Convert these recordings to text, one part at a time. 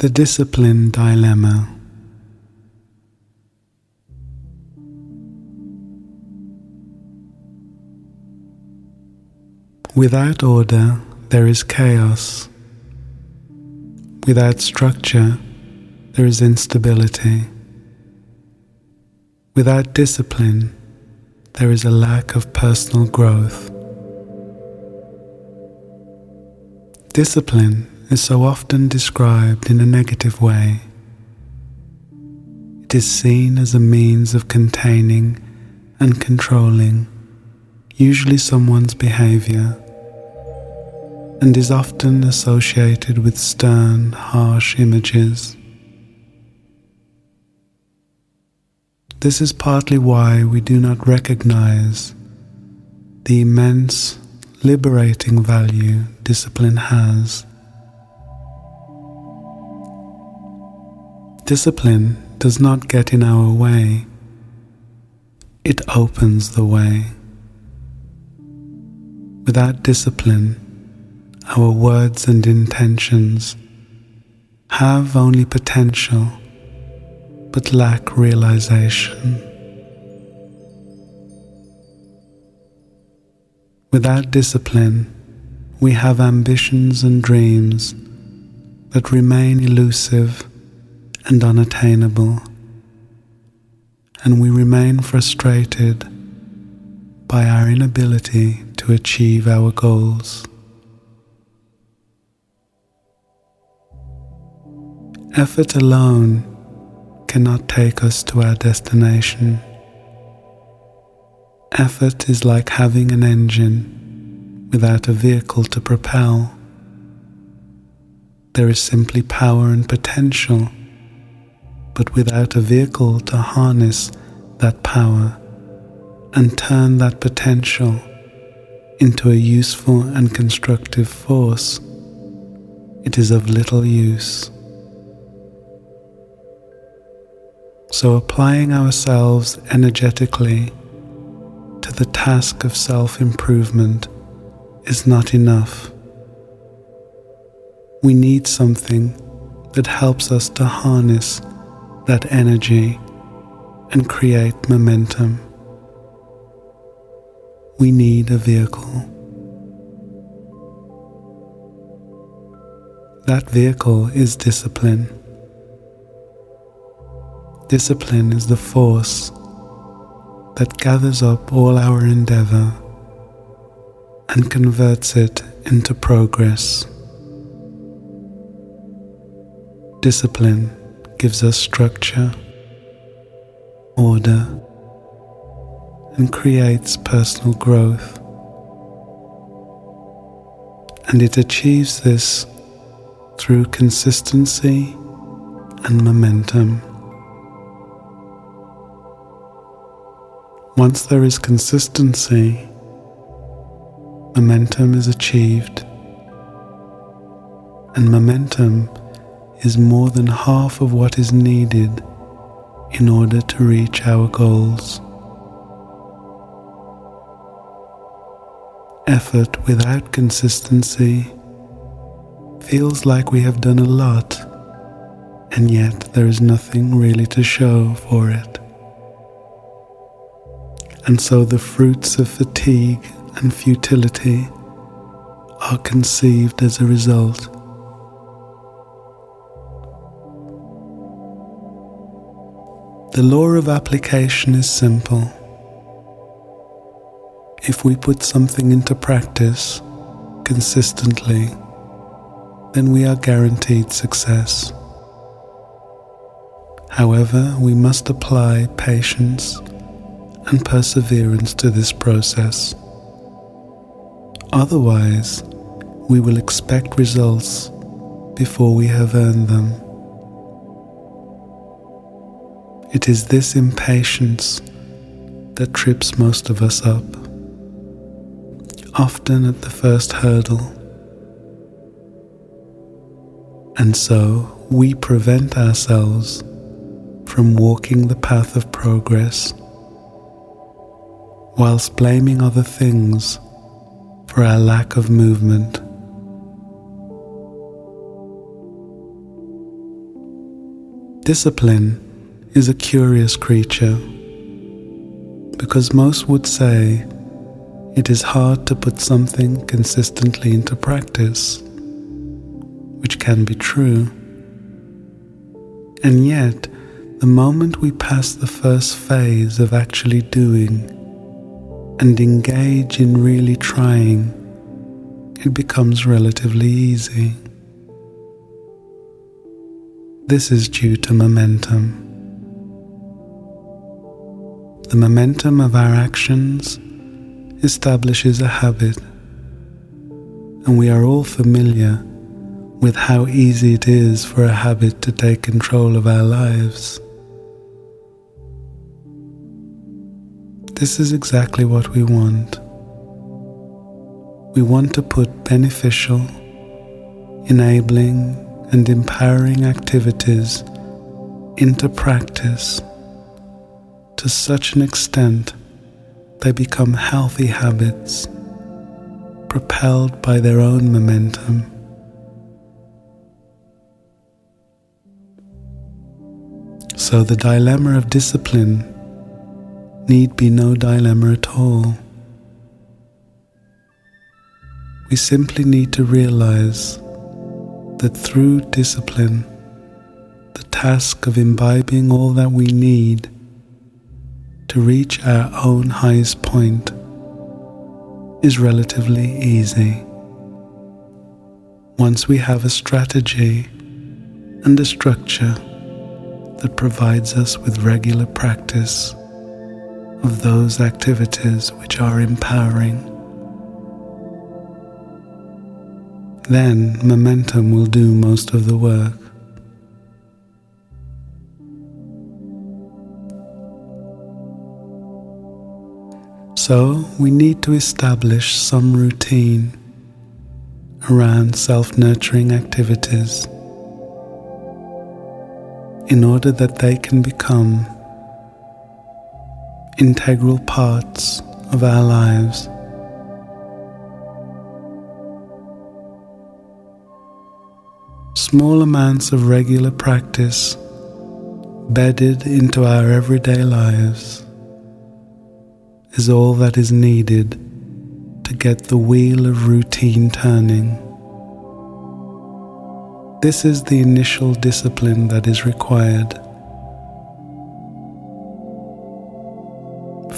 The discipline dilemma. Without order, there is chaos. Without structure, there is instability. Without discipline, there is a lack of personal growth. Discipline is so often described in a negative way. It is seen as a means of containing and controlling, usually someone's behavior, and is often associated with stern, harsh images. This is partly why we do not recognize the immense, liberating value discipline has. Discipline does not get in our way, it opens the way. Without discipline, our words and intentions have only potential but lack realization. Without discipline, we have ambitions and dreams that remain elusive and unattainable, and we remain frustrated by our inability to achieve our goals. Effort alone cannot take us to our destination. Effort is like having an engine without a vehicle to propel. There is simply power and potential, but without a vehicle to harness that power and turn that potential into a useful and constructive force, it is of little use. So applying ourselves energetically to the task of self-improvement is not enough. We need something that helps us to harness that energy and create momentum. We need a vehicle. That vehicle is discipline. Discipline is the force that gathers up all our endeavor and converts it into progress. Discipline gives us structure, order, and creates personal growth. And it achieves this through consistency and momentum. Once there is consistency, momentum is achieved, and momentum is more than half of what is needed in order to reach our goals. Effort without consistency feels like we have done a lot, and yet there is nothing really to show for it. And so the fruits of fatigue and futility are conceived as a result. The law of application is simple. If we put something into practice consistently, then we are guaranteed success. However, we must apply patience and perseverance to this process. Otherwise, we will expect results before we have earned them. It is this impatience that trips most of us up, often at the first hurdle. And so we prevent ourselves from walking the path of progress, whilst blaming other things for our lack of movement. Discipline is a curious creature because most would say it is hard to put something consistently into practice, which can be true. And yet, the moment we pass the first phase of actually doing and engage in really trying, it becomes relatively easy. This is due to momentum. The momentum of our actions establishes a habit, and we are all familiar with how easy it is for a habit to take control of our lives. This is exactly what we want. We want to put beneficial, enabling, and empowering activities into practice to such an extent they become healthy habits, propelled by their own momentum. So the dilemma of discipline need be no dilemma at all. We simply need to realize that through discipline, the task of imbibing all that we need to reach our own highest point is relatively easy. Once we have a strategy and a structure that provides us with regular practice of those activities which are empowering, then momentum will do most of the work. So we need to establish some routine around self-nurturing activities in order that they can become integral parts of our lives. Small amounts of regular practice bedded into our everyday lives is all that is needed to get the wheel of routine turning. This is the initial discipline that is required.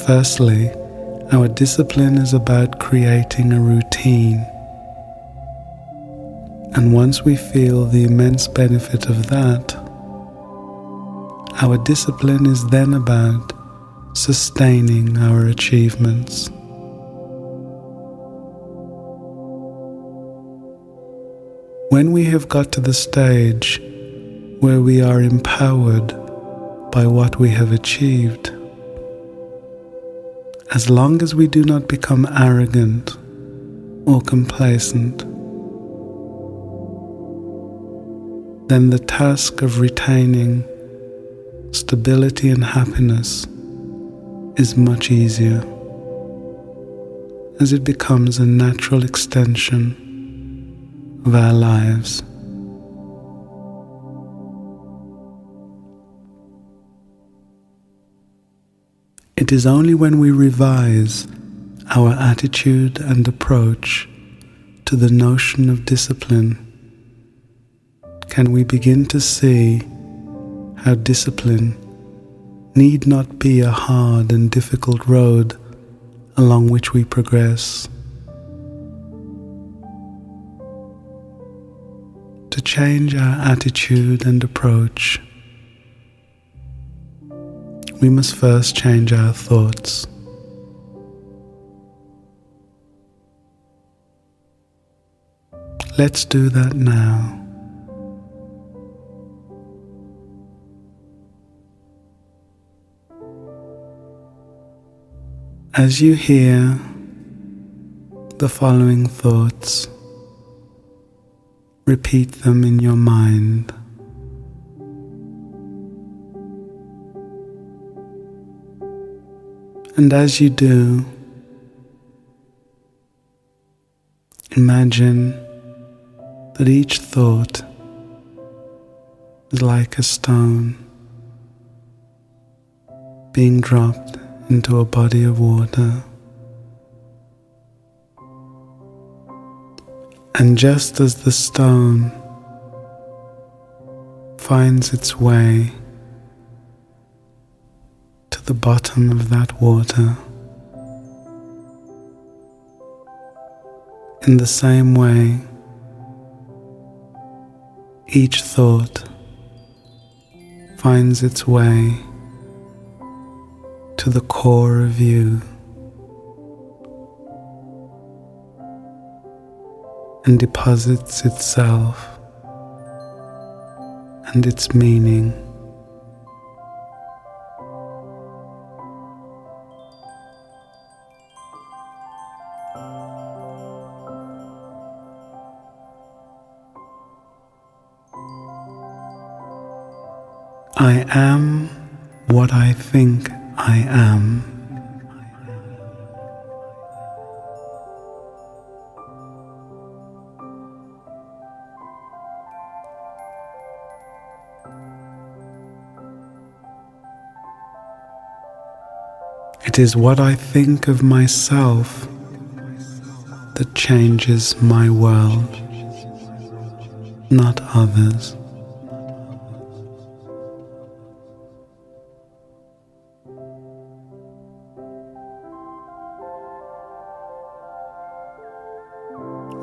Firstly, our discipline is about creating a routine. And once we feel the immense benefit of that, our discipline is then about sustaining our achievements. When we have got to the stage where we are empowered by what we have achieved, as long as we do not become arrogant or complacent, then the task of retaining stability and happiness is much easier, as it becomes a natural extension of our lives. It is only when we revise our attitude and approach to the notion of discipline can we begin to see how discipline need not be a hard and difficult road along which we progress. To change our attitude and approach, we must first change our thoughts. Let's do that now. As you hear the following thoughts, repeat them in your mind. And as you do, imagine that each thought is like a stone being dropped into a body of water. And just as the stone finds its way to the bottom of that water, in the same way, each thought finds its way to the core of you and deposits itself and its meaning. I am what I think I am. It is what I think of myself that changes my world, not others.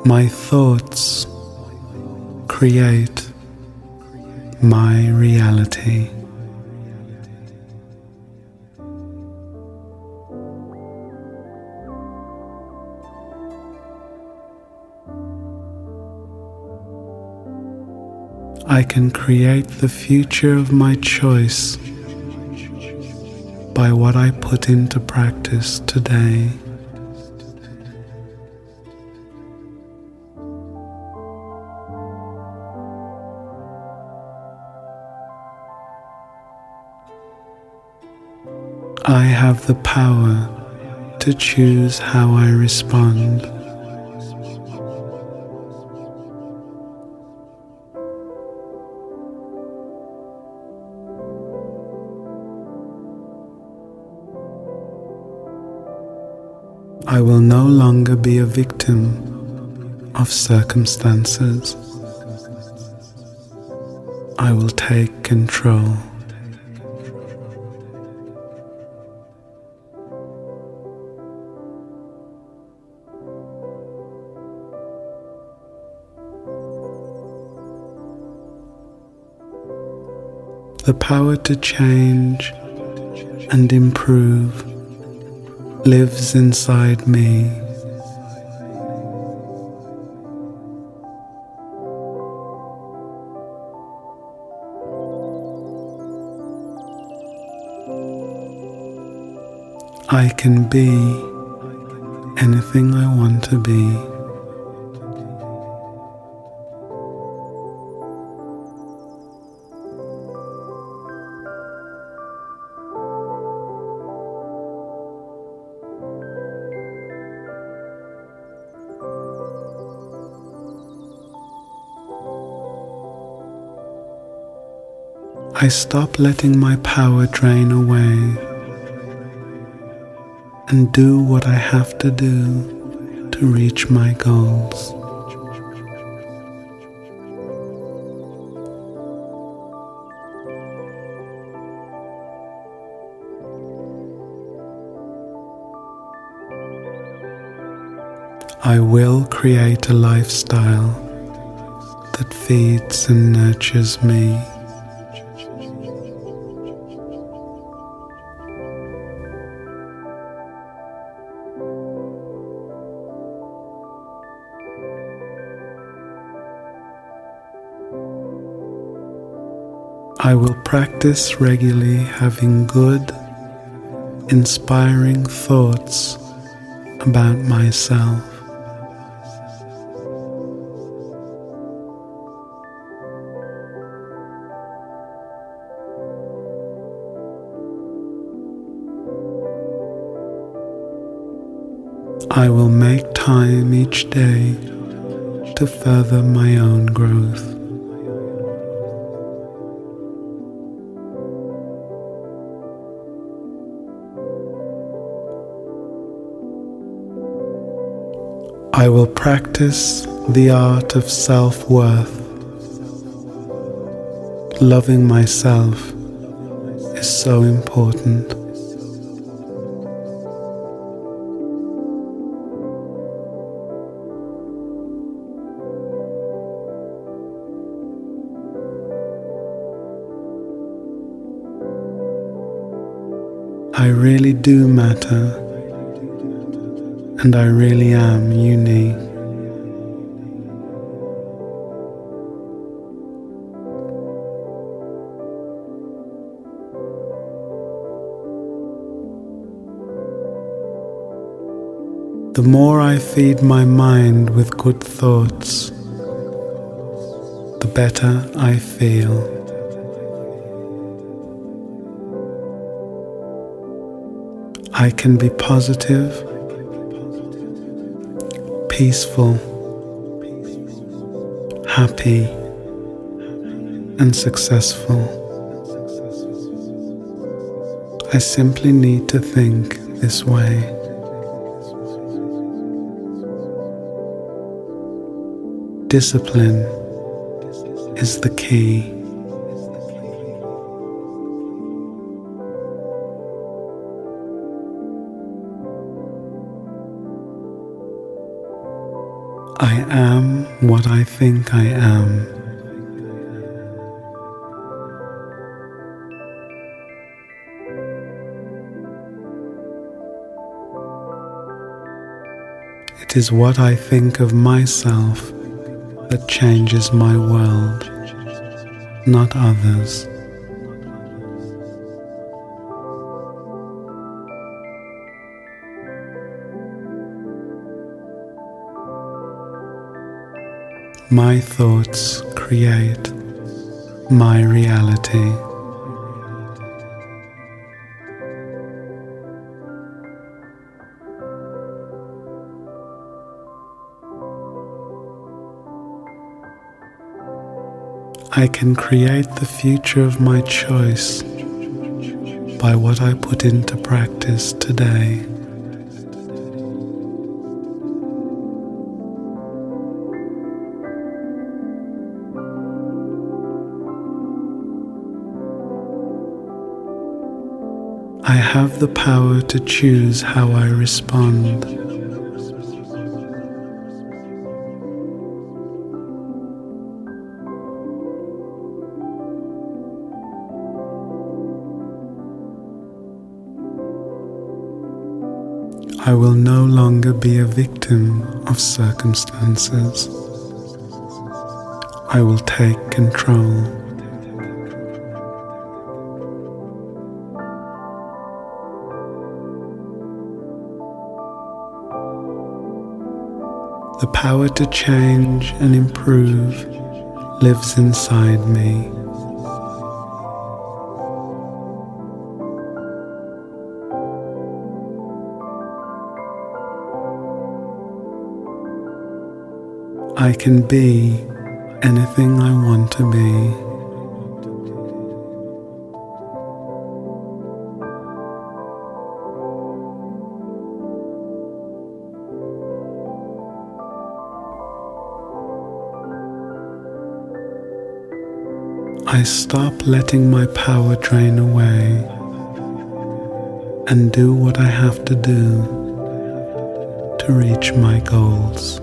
My thoughts create my reality. I can create the future of my choice by what I put into practice today. I have the power to choose how I respond. I will no longer be a victim of circumstances. I will take control. The power to change and improve lives inside me. I can be anything I want to be. I stop letting my power drain away and do what I have to do to reach my goals. I will create a lifestyle that feeds and nurtures me. I will practice regularly having good, inspiring thoughts about myself. I will make time each day to further my own growth. I will practice the art of self-worth. Loving myself is so important. I really do matter, and I really am unique. The more I feed my mind with good thoughts, the better I feel. I can be positive, peaceful, happy, and successful. I simply need to think this way. Discipline is the key. I am what I think I am. It is what I think of myself that changes my world, not others. My thoughts create my reality. I can create the future of my choice by what I put into practice today. I have the power to choose how I respond. I will no longer be a victim of circumstances. I will take control. The power to change and improve lives inside me. I can be anything I want to be. I stop letting my power drain away and do what I have to do to reach my goals.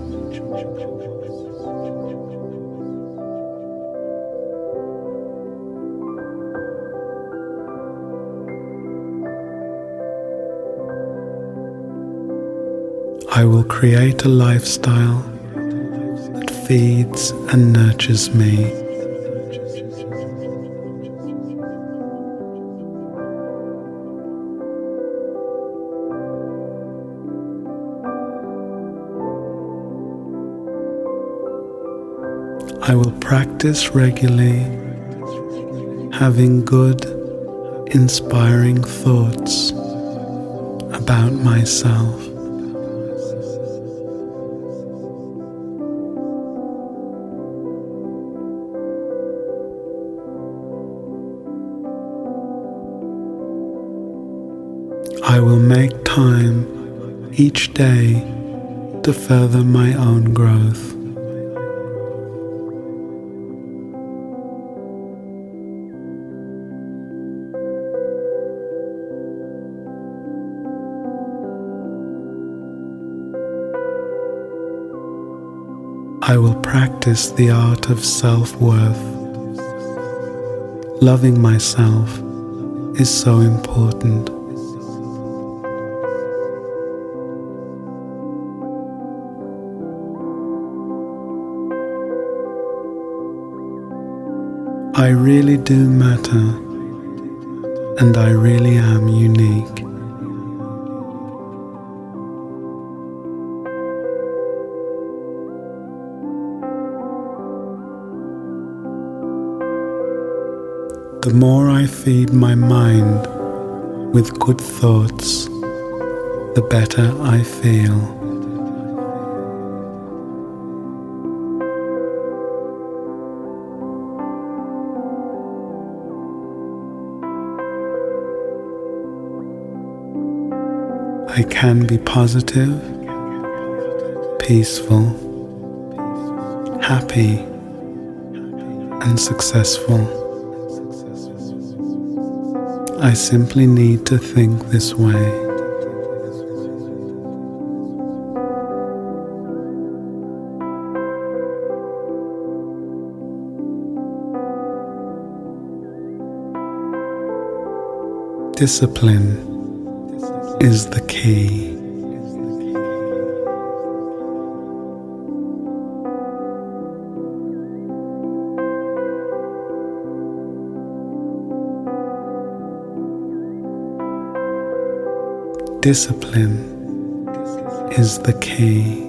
I will create a lifestyle that feeds and nurtures me. I will practice regularly, having good, inspiring thoughts about myself. I will make time each day to further my own growth. I will practice the art of self-worth. Loving myself is so important. I really do matter, and I really am unique. The more I feed my mind with good thoughts, the better I feel. I can be positive, peaceful, happy, and successful. I simply need to think this way. Discipline is the key. Discipline is the key.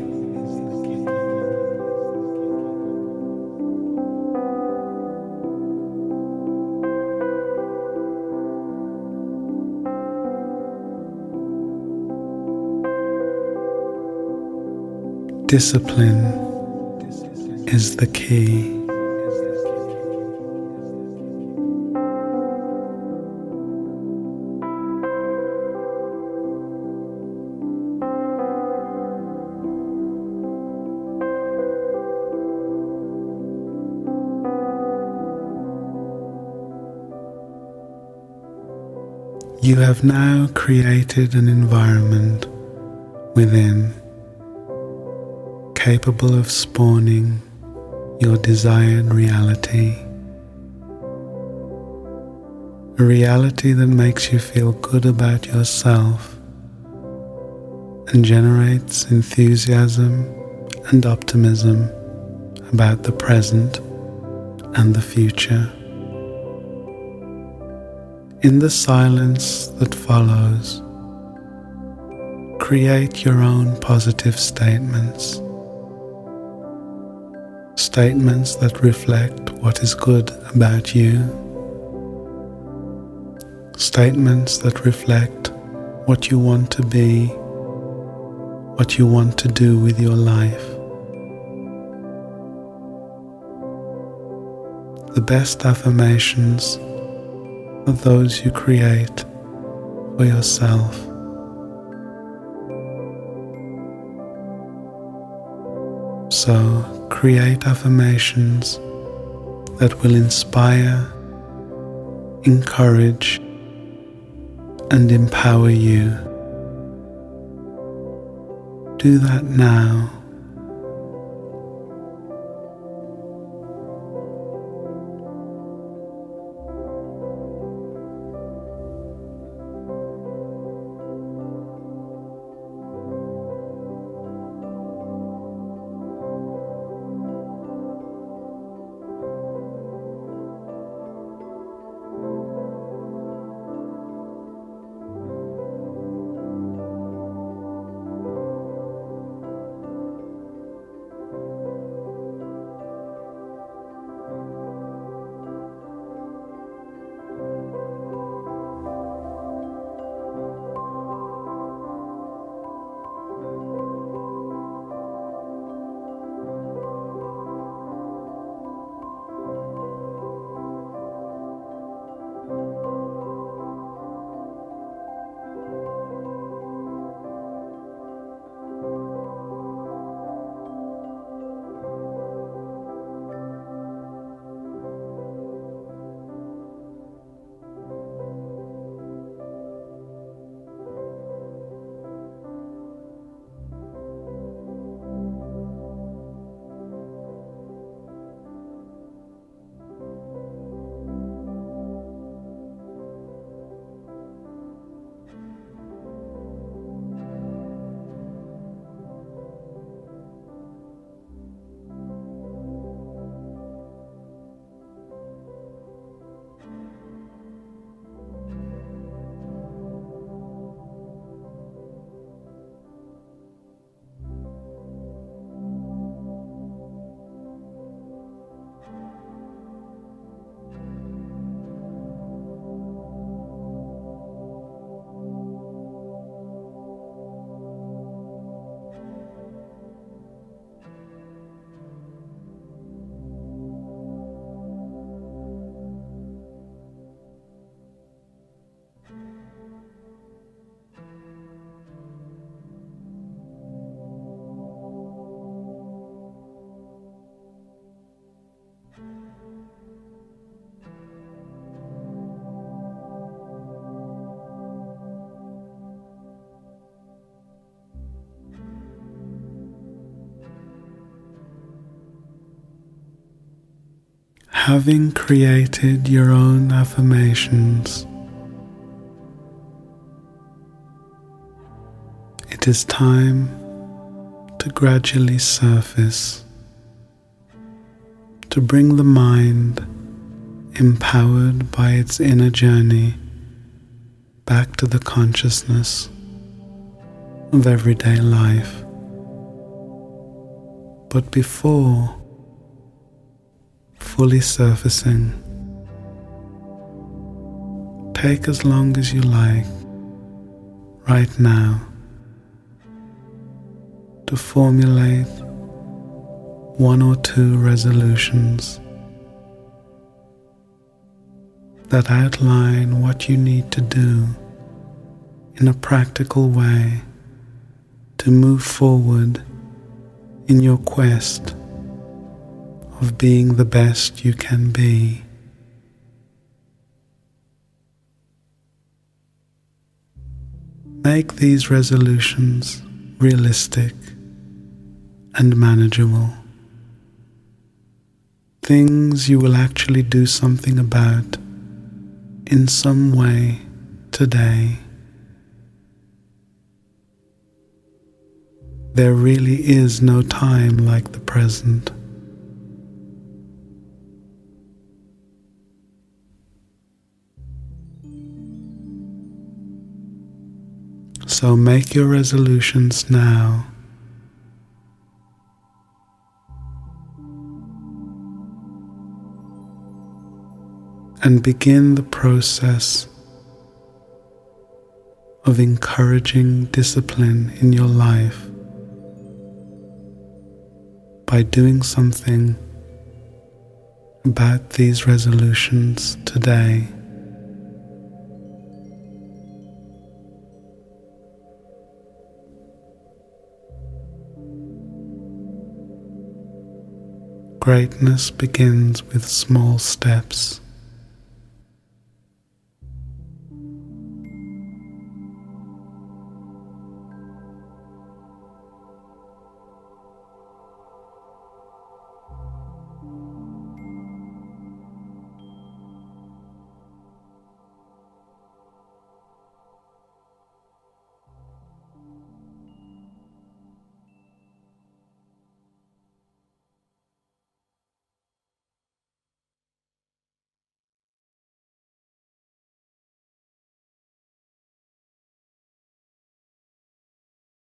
Discipline is the key. You have now created an environment within capable of spawning your desired reality. A reality that makes you feel good about yourself and generates enthusiasm and optimism about the present and the future. In the silence that follows, create your own positive statements. Statements that reflect what is good about you. Statements that reflect what you want to be, what you want to do with your life. The best affirmations are those you create for yourself. So, create affirmations that will inspire, encourage, and empower you. Do that now. Having created your own affirmations, it is time to gradually surface, to bring the mind, empowered by its inner journey, back to the consciousness of everyday life. But before fully surfacing, take as long as you like right now to formulate one or two resolutions that outline what you need to do in a practical way to move forward in your quest of being the best you can be. Make these resolutions realistic and manageable. Things you will actually do something about in some way today. There really is no time like the present. So make your resolutions now. And begin the process of encouraging discipline in your life by doing something about these resolutions today. Greatness begins with small steps.